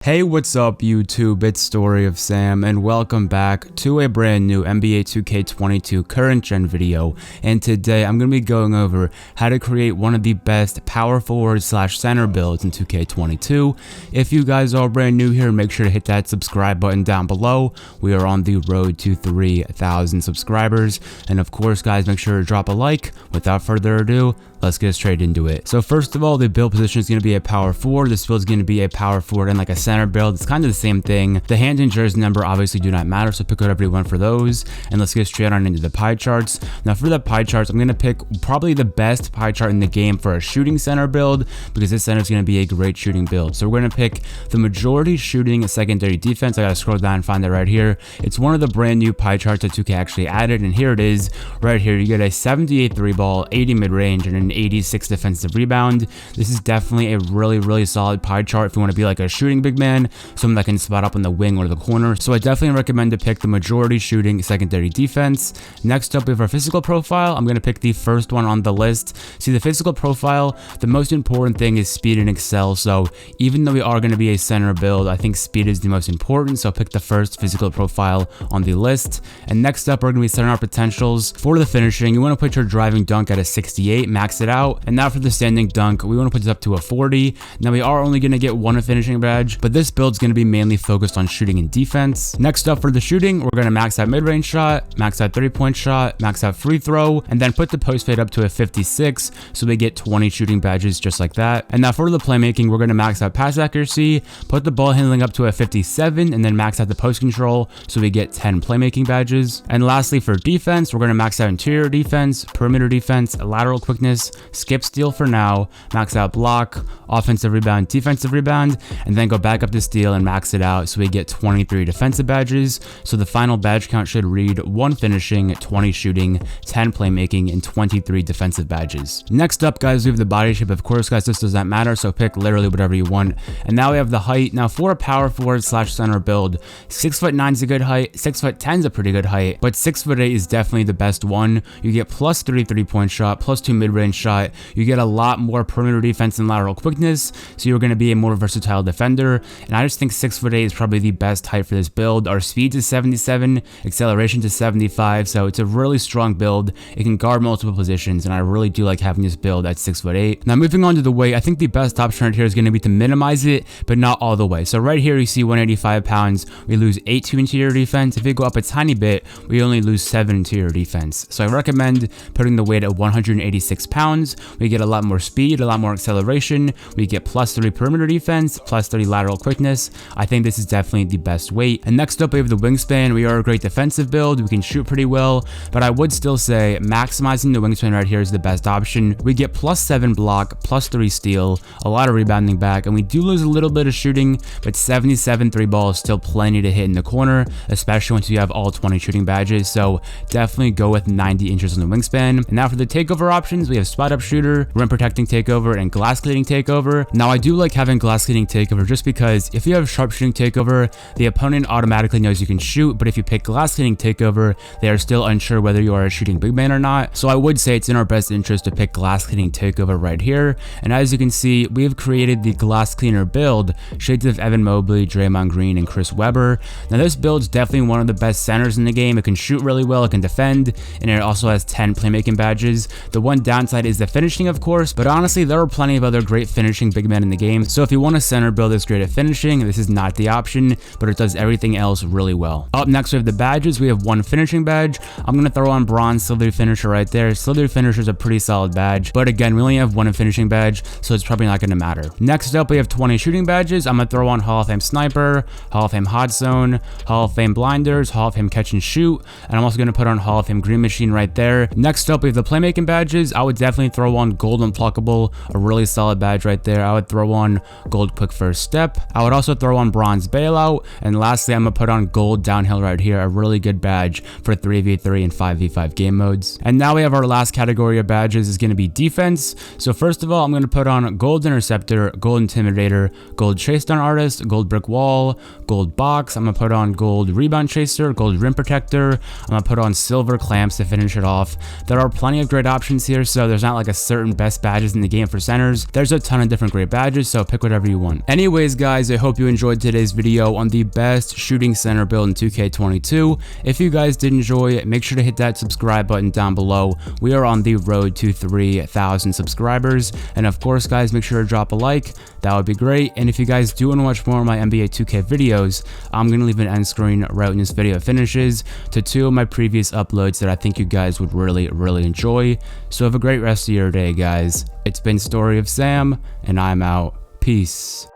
Hey, what's up YouTube? It's Story of Sam and welcome back to a brand new NBA 2K22 current gen video. And today I'm going to be going over how to create one of the best power forward / center builds in 2K22. If you guys are brand new here, make sure to hit that subscribe button down below. We are on the road to 3,000 subscribers. And of course guys, make sure to drop a like. Without further ado, let's get straight into it. So first of all, the build position is going to be a power forward. This build is going to be a power forward and like a center build. It's kind of the same thing. The hand and jersey number obviously do not matter, so pick whatever you want for those. And let's get straight on into the pie charts. Now for the pie charts, I'm going to pick probably the best pie chart in the game for a shooting center build, because this center is going to be a great shooting build. So we're going to pick the majority shooting secondary defense. I got to scroll down and find it right here. It's one of the brand new pie charts that 2K actually added, and here it is right here. You get a 78 3 ball, 80 mid-range, and an 86 defensive rebound. This is definitely a really solid pie chart if you want to be like a shooting big man, someone that can spot up on the wing or the corner. So I definitely recommend to pick the majority shooting secondary defense. Next up, we have our physical profile. I'm going to pick the first one on the list. See, the physical profile, the most important thing is speed and excel. So even though we are going to be a center build, I think speed is the most important. So pick the first physical profile on the list. And next up, we're going to be setting our potentials. For the finishing, you want to put your driving dunk at a 68, max it out. And now for the standing dunk, we want to put this up to a 40. Now we are only going to get one finishing badge, but this build's going to be mainly focused on shooting and defense. Next up for the shooting, we're going to max out mid-range shot, max out 3-point shot, max out free throw, and then put the post fade up to a 56, so we get 20 shooting badges just like that. And now for the playmaking, we're going to max out pass accuracy, put the ball handling up to a 57, and then max out the post control, so we get 10 playmaking badges. And lastly for defense, we're going to max out interior defense, perimeter defense, lateral quickness, skip steal for now, max out block, offensive rebound, defensive rebound, and then go back up to steal and max it out, so we get 23 defensive badges. So the final badge count should read 1 finishing, 20 shooting, 10 playmaking, and 23 defensive badges. Next up guys, we have the body shape. Of course guys, this does not matter, so pick literally whatever you want. And now we have the height. Now for a power forward / center build, 6'9" is a good height, 6'10" is a pretty good height, but 6'8" is definitely the best one. You get plus 3 3-point shot, plus 2 mid-range shot. You get a lot more perimeter defense and lateral quickness, so you're going to be a more versatile defender. And I just think 6'8" is probably the best height for this build. Our speed is 77, acceleration to 75, so it's a really strong build. It can guard multiple positions, and I really do like having this build at 6'8". Now moving on to the weight, I think the best option right here is going to be to minimize it, but not all the way. So right here you see 185 pounds, we lose 8 to interior defense. If we go up a tiny bit, we only lose 7 interior defense. So I recommend putting the weight at 186 pounds. We get a lot more speed, a lot more acceleration. We get plus 3 perimeter defense, plus 30 lateral quickness. I think this is definitely the best weight. And next up, we have the wingspan. We are a great defensive build. We can shoot pretty well, but I would still say maximizing the wingspan right here is the best option. We get plus 7 block, plus 3 steal, a lot of rebounding back, and we do lose a little bit of shooting, but 77 3 ball is still plenty to hit in the corner, especially once you have all 20 shooting badges. So definitely go with 90 inches on the wingspan. And now for the takeover options, we have spot up shooter, rim protecting takeover, and glass cleaning takeover. Now I do like having glass cleaning takeover just because if you have sharpshooting takeover, the opponent automatically knows you can shoot, but if you pick glass cleaning takeover, they are still unsure whether you are a shooting big man or not. So I would say it's in our best interest to pick glass cleaning takeover right here. And as you can see, we have created the glass cleaner build, shades of Evan Mobley, Draymond Green, and Chris Webber. Now this build is definitely one of the best centers in the game. It can shoot really well, it can defend, and it also has 10 playmaking badges. The one downside is the finishing, of course, but honestly there are plenty of other great finishing big men in the game. So if you want a center build that's great at finishing, this is not the option, but it does everything else really well. Up next we have the badges. We have 1 finishing badge. I'm going to throw on bronze slithery finisher right there. Slithery finisher is a pretty solid badge, but again we only have 1 finishing badge, so it's probably not going to matter. Next up we have 20 shooting badges. I'm going to throw on Hall of Fame sniper, Hall of Fame hot zone, Hall of Fame blinders, Hall of Fame catch and shoot, and I'm also going to put on Hall of Fame green machine right there. Next up we have the playmaking badges. I would definitely throw on gold unpluckable, a really solid badge right there. I would throw on gold quick first step. I would also throw on bronze bailout, and lastly I'm gonna put on gold downhill right here, a really good badge for 3v3 and 5v5 game modes. And now we have our last category of badges is going to be defense. So first of all, I'm going to put on gold interceptor, gold intimidator, gold chase down artist, gold brick wall, gold box. I'm going to put on gold rebound chaser, gold rim protector. I'm going to put on silver clamps to finish it off. There are plenty of great options here, so there's not like a certain best badges in the game for centers. There's a ton of different great badges, so pick whatever you want. Anyways guys, guys, I hope you enjoyed today's video on the best shooting center build in 2K22. If you guys did enjoy it, make sure to hit that subscribe button down below. We are on the road to 3,000 subscribers. And of course, guys, make sure to drop a like. That would be great. And if you guys do want to watch more of my NBA 2K videos, I'm going to leave an end screen right when this video finishes to 2 of my previous uploads that I think you guys would really enjoy. So have a great rest of your day, guys. It's been Story of Sam, and I'm out. Peace.